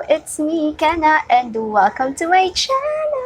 it's me, Kennah, and welcome to my channel!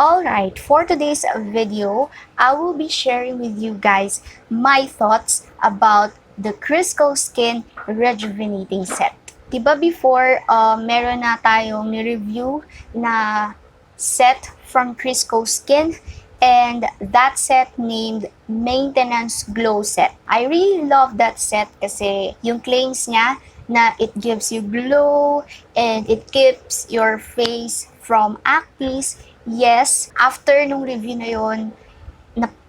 Alright, for today's video, I will be sharing with you guys my thoughts about the Criscoskin Rejuvenating Set. Diba before, meron na tayong ni-review na set from Criscoskin, and that set named Maintenance Glow Set. I really love that set kasi yung claims niya na it gives you glow and it keeps your face from acne. Yes, after nung review na yon,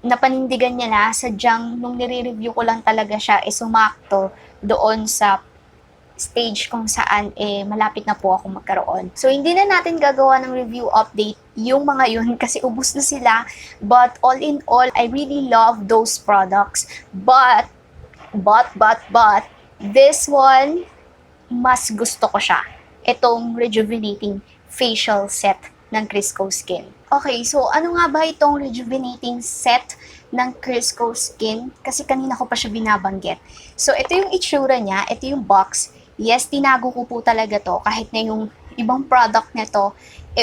napanindigan niya na, sadyang nung nire-review ko lang talaga siya, sumakto doon sa stage kung saan malapit na po ako magkaroon. So, hindi na natin gagawa ng review update yung mga yun kasi ubos na sila. But all in all, I really love those products. But, this one, mas gusto ko siya. Itong Rejuvenating Facial Set ng Criscoskin. Okay, so ano nga ba itong Rejuvenating Set ng Criscoskin? Kasi kanina ko pa siya binabanggit. So, ito yung itsura niya, ito yung box. Yes, tinago ko po talaga to. Kahit na yung ibang product nito,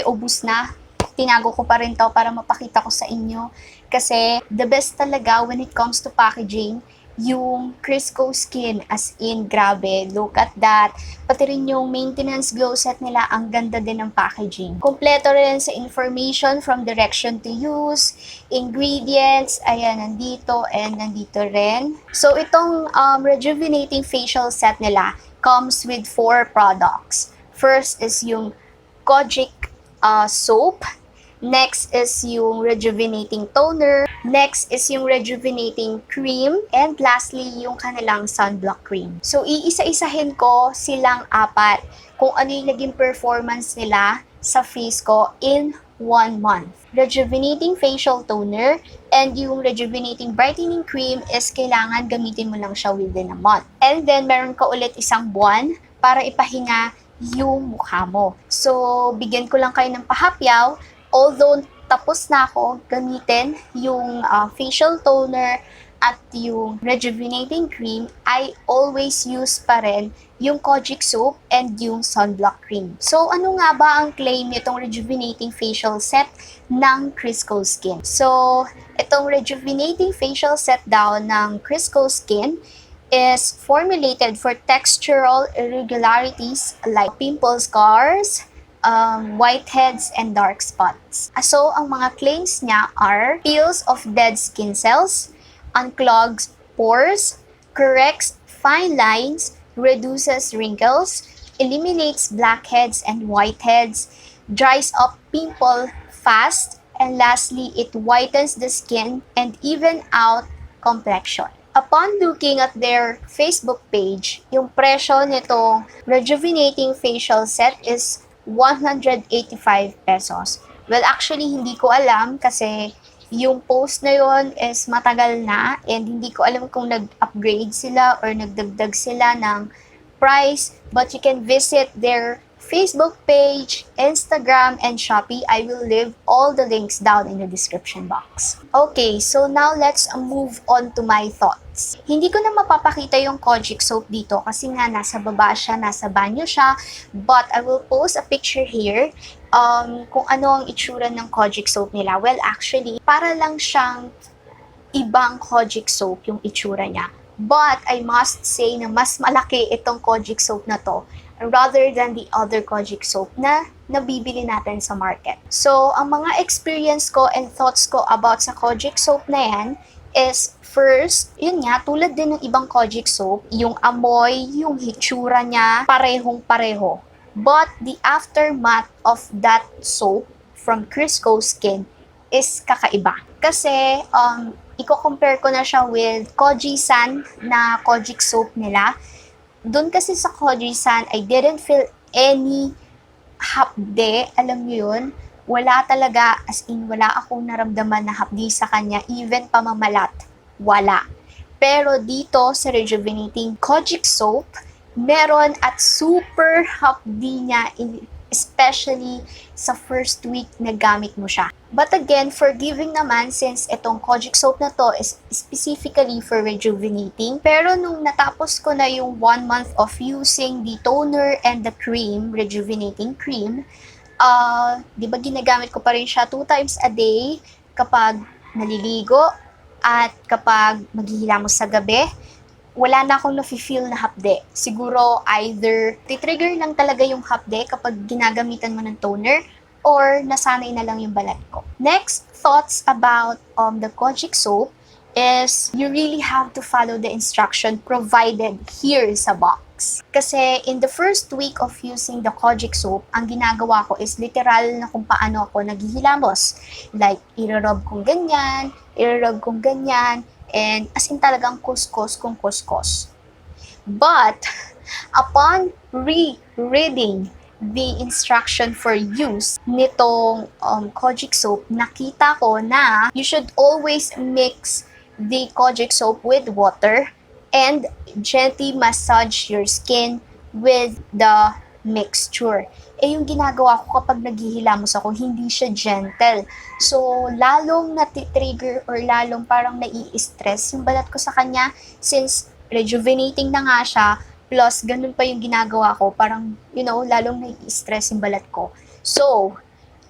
ubos na. Tinago ko pa rin to para mapakita ko sa inyo. Kasi, the best talaga when it comes to packaging, yung Criscoskin, as in, grabe, look at that. Pati rin yung maintenance glow set nila, ang ganda din ng packaging. Kompleto rin sa information from direction to use, ingredients, ayan, nandito, and nandito rin. So, itong Rejuvenating Facial Set nila comes with 4 products. First is yung kojic soap. Next is yung rejuvenating toner. Next is yung rejuvenating cream. And lastly, yung kanilang sunblock cream. So, iisa-isahin ko silang 4 kung ano yung naging performance nila sa face ko in 1 month. Rejuvenating facial toner and yung rejuvenating brightening cream is kailangan gamitin mo lang siya within a month. And then, meron ka ulit isang buwan para ipahinga yung mukha mo. So, bigyan ko lang kayo ng pahapyaw. Although, tapos na ako gamitin yung facial toner at yung rejuvenating cream, I always use pa rin yung kojic soap and yung sunblock cream. So, ano nga ba ang claim nitong rejuvenating facial set ng Criscoskin? So, itong rejuvenating facial set daw ng Criscoskin is formulated for textural irregularities like pimple scars, whiteheads, and dark spots. So, ang mga claims niya are peels of dead skin cells, unclogs pores, corrects fine lines, reduces wrinkles, eliminates blackheads and whiteheads, dries up pimple fast, and lastly, it whitens the skin and even out complexion. Upon looking at their Facebook page, yung presyo nitong Rejuvenating Facial Set is 185 pesos. Well, actually, hindi ko alam kasi yung post na yon is matagal na and hindi ko alam kung nag-upgrade sila or nagdagdag sila ng price. But you can visit their Facebook page, Instagram, and Shopee. I will leave all the links down in the description box. Okay, so now let's move on to my thoughts. Hindi ko na mapapakita yung kojic soap dito kasi nga nasa baba siya, nasa banyo siya. But I will post a picture here kung ano ang itsura ng kojic soap nila. Well, actually, para lang siyang ibang kojic soap yung itsura niya. But I must say na mas malaki itong kojic soap na to rather than the other kojic soap na nabibili natin sa market. So, ang mga experience ko and thoughts ko about sa kojic soap na yan is first, yun nga, tulad din ng ibang kojic soap, yung amoy, yung hitsura niya, parehong-pareho. But the aftermath of that soap from Criscoskin is kakaiba. Kasi, i-compare ko na siya with Saan na kojic soap nila. Doon kasi sa Saan, I didn't feel any hapde, alam mo yun, wala talaga, as in, wala akong naramdaman na hapdi sa kanya, even pamamalat, wala. Pero dito sa Rejuvenating Kojic Soap, meron at super hapdi niya, especially sa first week na gamit mo siya. But again, forgiving naman since itong kojic soap na to is specifically for rejuvenating. Pero nung natapos ko na yung 1 month of using the toner and the cream, rejuvenating cream, di ba ginagamit ko pa rin siya 2 times a day kapag naliligo at kapag maghihilamos sa gabi. Wala na akong nafe-feel na hapde. Siguro either titrigger lang talaga yung hapde kapag ginagamitan mo ng toner or nasanay na lang yung balat ko. Next, thoughts about the kojic soap is you really have to follow the instruction provided here sa box. Kasi in the first week of using the kojic soap, ang ginagawa ko is literal na kung paano ako naghihilamos. Like, irarub kong ganyan, and as in talagang kuskus kung kuskus. But, upon rereading the instruction for use nitong kojic soap, nakita ko na you should always mix the kojic soap with water and gently massage your skin with the mixture. Eh, yung ginagawa ko kapag naghihilamos ako, hindi siya gentle. So, lalong natitrigger or lalong parang nai-stress yung balat ko sa kanya since rejuvenating na nga siya, plus ganun pa yung ginagawa ko, parang, lalong nai-stress yung balat ko. So,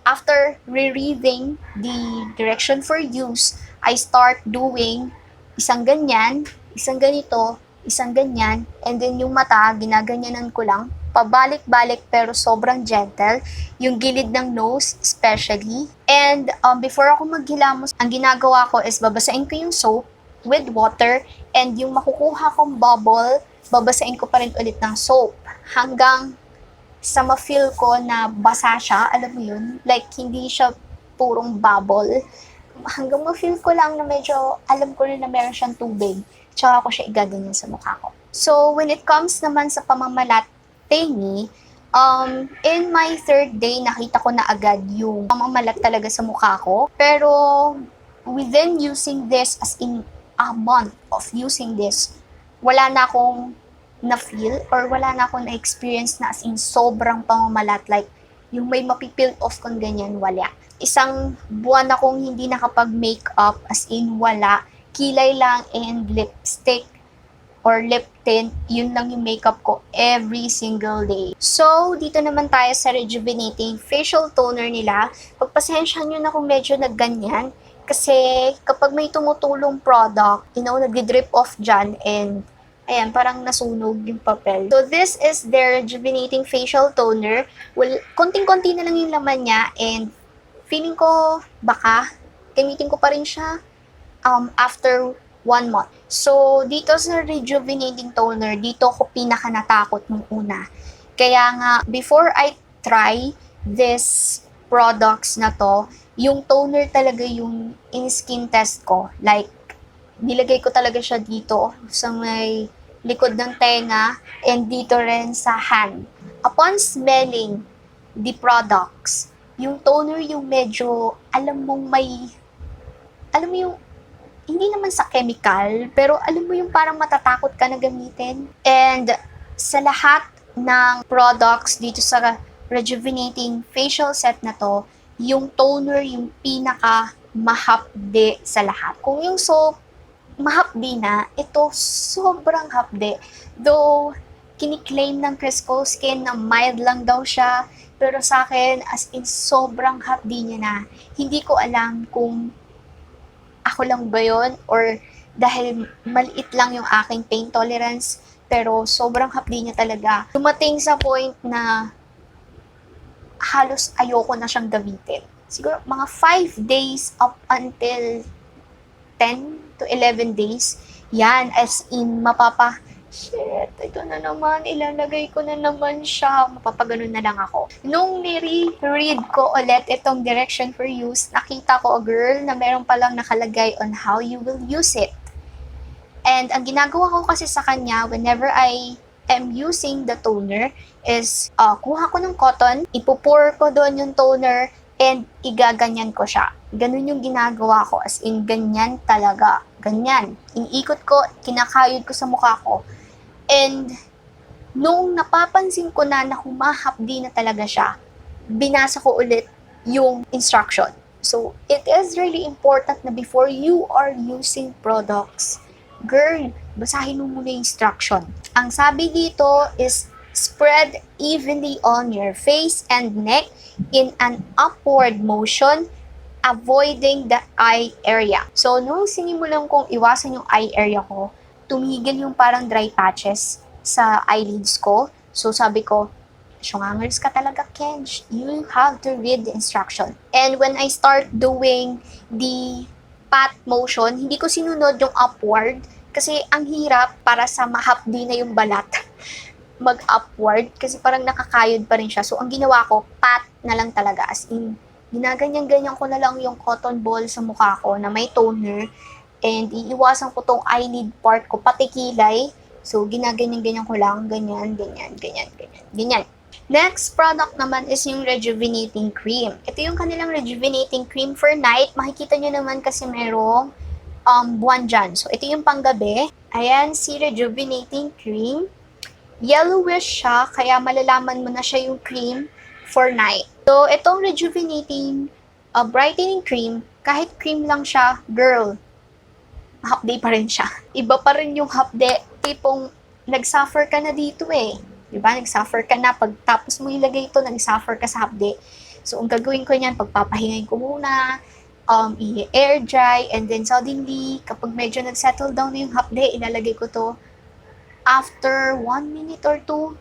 after rereading the direction for use, I start doing isang ganyan, isang ganito, isang ganyan, and then yung mata, ginaganyanan ko lang, pabalik-balik pero sobrang gentle, yung gilid ng nose especially. And before ako maghilamos, ang ginagawa ko is babasain ko yung soap with water, and yung makukuha kong bubble, babasain ko pa rin ulit ng soap hanggang sa ma-feel ko na basa siya, alam mo yun? Like, hindi siya purong bubble. Hanggang ma-feel ko lang na medyo, alam ko rin na meron siyang tubig, tsaka ko siya igaganyan sa mukha ko. So, when it comes naman sa pamamalat thingy, in my 3rd day, nakita ko na agad yung pamamalat talaga sa mukha ko. Pero, within using this, as in a month of using this, wala na akong na-feel or wala na akong na-experience na as in sobrang pamamalat. Like, yung may mapipil off kung ganyan, wala. Isang buwan akong hindi nakapag-makeup, as in wala. Kilay lang and lipstick or lip tint, yun lang yung makeup ko every single day. So, dito naman tayo sa rejuvenating facial toner nila. Pagpasensyahan nyo na kung medyo nagganyan. Kasi kapag may tumutulong product, nag-drip off dyan and ayan, parang nasunog yung papel. So, this is their rejuvenating facial toner. Well, konting-konti na lang yung laman niya and feeling ko baka gamitin ko pa rin siya after 1 month. So, dito sa rejuvenating toner, dito ako pinaka natakot nung una. Kaya nga, before I try this products na to, yung toner talaga yung in-skin test ko. Like, nilagay ko talaga siya dito sa may likod ng tenga and dito rin sa hand. Upon smelling the products, yung toner yung medyo, alam mo yung, hindi naman sa chemical, pero alam mo yung parang matatakot ka na gamitin. And sa lahat ng products dito sa rejuvenating facial set na to, yung toner yung pinaka mahapde sa lahat. Kung yung soap, mahapdi na, ito sobrang hapde. Though, kiniklaim ng Criscoskin na mild lang daw siya, pero sa akin, as in, sobrang hapdi niya na. Hindi ko alam kung ako lang ba yun or dahil maliit lang yung aking pain tolerance, pero sobrang hapdi niya talaga. Dumating sa point na halos ayoko na siyang gamitin. Siguro mga 5 days up until 10 to 11 days, yan, as in, shit, ito na naman, ilalagay ko na naman siya, mapapaganon na lang ako. Nung nire-read ko ulit itong direction for use, nakita ko a girl na meron palang nakalagay on how you will use it. And ang ginagawa ko kasi sa kanya, whenever I am using the toner, is kuha ko ng cotton, ipupur ko doon yung toner, and igaganyan ko siya. Ganun yung ginagawa ko, as in, ganyan talaga. Ganyan. Iniikot ko, kinakayod ko sa mukha ko. And, nung napapansin ko na humahapdi na talaga siya, binasa ko ulit yung instruction. So, it is really important na before you are using products, girl, basahin mo muna yung instruction. Ang sabi dito is, spread evenly on your face and neck in an upward motion, avoiding the eye area. So, nung sinimulan kong iwasan yung eye area ko, tumigil yung parang dry patches sa eyelids ko. So, sabi ko, syungangers ka talaga, Kenj. You have to read the instruction. And when I start doing the pat motion, hindi ko sinunod yung upward kasi ang hirap para sa mahapdi na yung balat mag-upward kasi parang nakakayod pa rin siya. So, ang ginawa ko, pat na lang talaga. As in, ginaganyan-ganyan ko na lang yung cotton ball sa mukha ko na may toner and iiwasan ko tong eyelid part ko, pati kilay. So, ginaganyan-ganyan ko lang, ganyan, ganyan, ganyan, ganyan, ganyan. Next product naman is yung Rejuvinating Cream. Ito yung kanilang Rejuvinating Cream for night. Makikita nyo naman kasi merong buwan dyan. So, ito yung panggabi. Ayan, si Rejuvinating Cream. Yellowish siya, kaya malalaman mo na siya yung cream for night. So, itong Rejuvenating Brightening Cream, kahit cream lang siya, girl, hapde pa rin siya. Iba pa rin yung hapde. Tipong, nag-suffer ka na dito eh. Diba? Nag-suffer ka na. Pagtapos mo ilagay ito, nag-suffer ka sa hapde. So, ang gagawin ko niyan, pagpapahingayin ko muna, i-air dry, and then suddenly, kapag medyo nag-settle down na yung hapde, ilalagay ko to. After 1 minute or 2,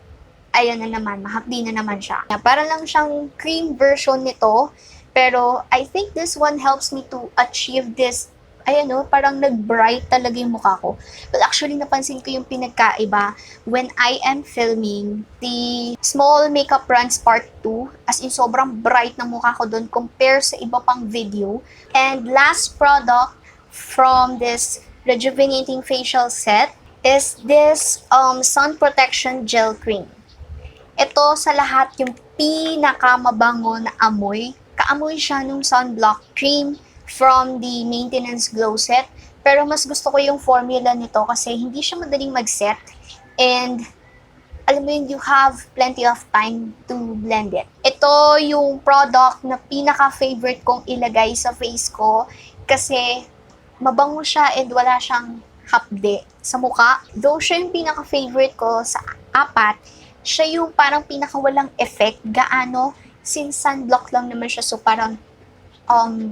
ayan na naman, mahapdi na naman siya. Para lang siyang cream version nito, pero I think this one helps me to achieve this. Ayan o, parang nag-bright talaga yung mukha ko. But actually, napansin ko yung pinagkaiba when I am filming the Small Makeup Runs Part 2. As in, sobrang bright ng mukha ko doon compare sa iba pang video. And last product from this Rejuvenating Facial Set is this Sun Protection Gel Cream. Ito sa lahat yung pinakamabango na amoy. Kaamoy siya nung sunblock cream from the Maintenance Glow Set. Pero mas gusto ko yung formula nito kasi hindi siya madaling mag-set. And alam mo yun, you have plenty of time to blend it. Ito yung product na pinaka-favorite kong ilagay sa face ko kasi mabango siya and wala siyang hapde sa mukha. Though siya yung pinaka-favorite ko sa apat, siya yung parang pinaka-walang effect. Gaano? Since sunblock lang naman siya, so parang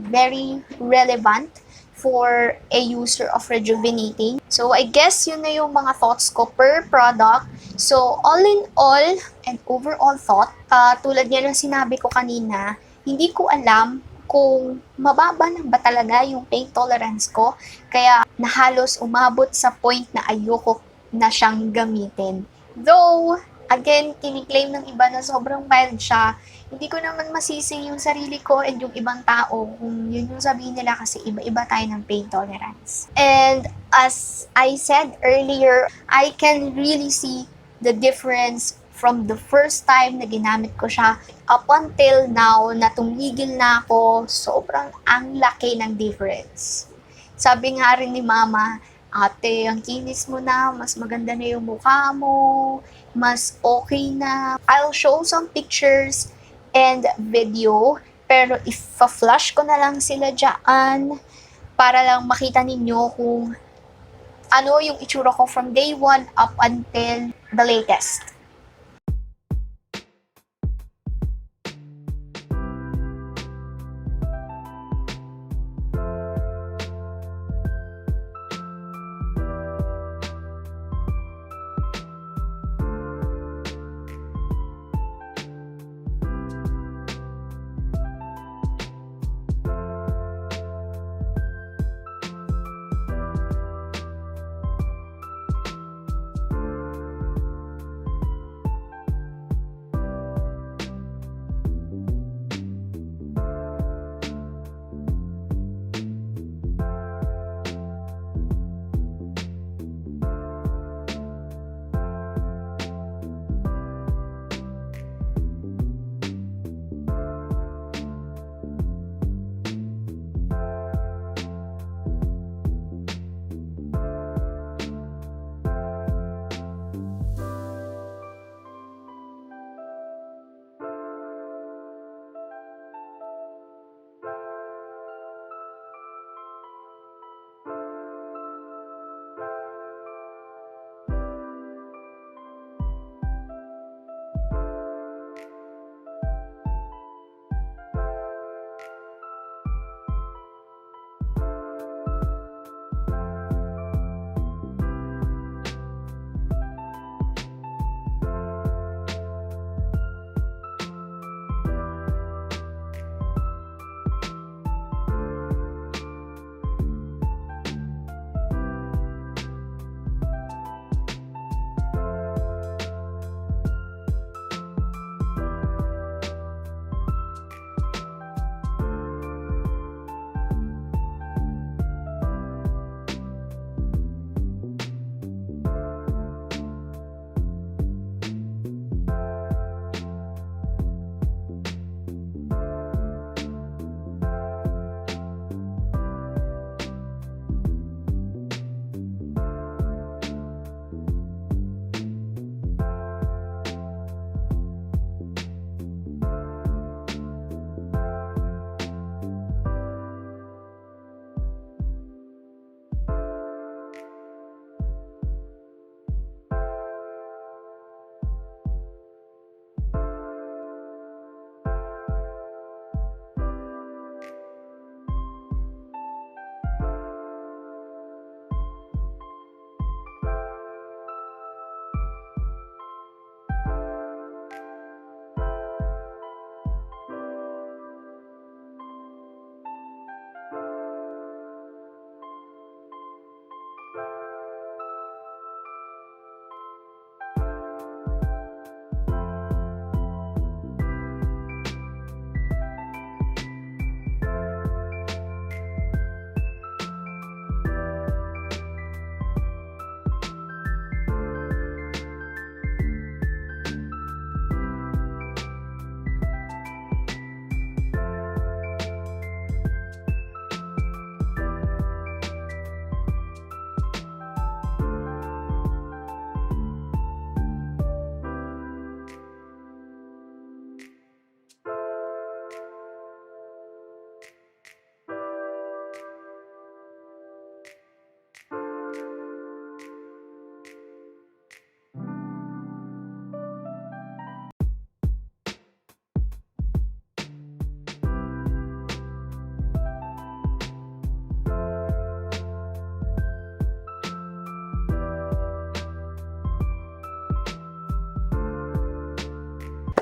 very relevant for a user of Rejuvenating. So, I guess yun na yung mga thoughts ko per product. So, all in all, and overall thought, tulad niya ng sinabi ko kanina, hindi ko alam kung mababa na ba talaga yung pain tolerance ko. Kaya, nahalos umabot sa point na ayoko na siyang gamitin. Though, again, kiniklaim ng iba na sobrang mild siya. Hindi ko naman masising yung sarili ko and yung ibang tao kung yun yung sabihin nila kasi iba-iba tayo ng pain tolerance. And as I said earlier, I can really see the difference from the first time na ginamit ko siya up until now na tumigil na ako, sobrang ang laki ng difference. Sabi nga rin ni Mama, ate, ang kinis mo na, mas maganda na yung mukha mo, mas okay na. I'll show some pictures and video, pero if-flash ko na lang sila dyan para lang makita ninyo kung ano yung itsura ko from day 1 up until the latest.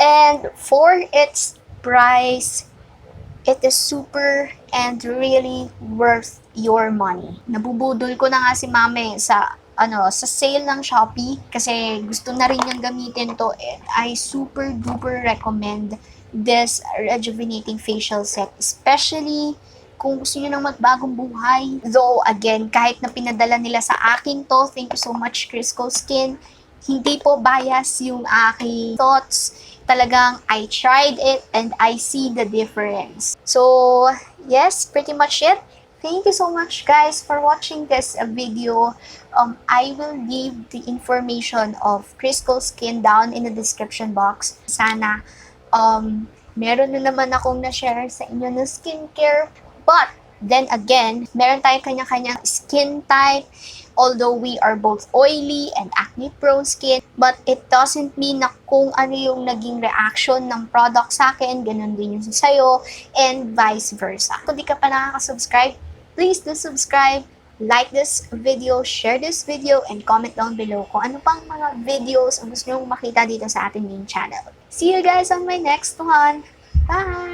And for its price, it is super and really worth your money. Nabubudol ko na nga si mame sa sa sale ng Shopee kasi gusto na rin niyang gamitin to, and I super duper recommend this rejuvenating facial set, especially kung gusto niyo ng magbagong buhay. Though again, kahit na pinadala nila sa akin to, thank you so much Criscoskin, hindi po bias yung aking thoughts. Talagang I tried it and I see the difference. So, yes, pretty much it. Thank you so much guys for watching this video. I will leave the information of Criscoskin down in the description box. Sana meron na naman akong na-share sa inyo na skincare. But, then again, meron tayong kanya-kanyang skin type. Although we are both oily and acne-prone skin, but it doesn't mean na kung ano yung naging reaction ng product sa akin, ganun din yung sa'yo, and vice versa. Kung di ka pa nakaka-subscribe, please do subscribe, like this video, share this video, and comment down below kung ano pang mga videos ang gusto nyo makita dito sa ating main channel. See you guys on my next one. Bye!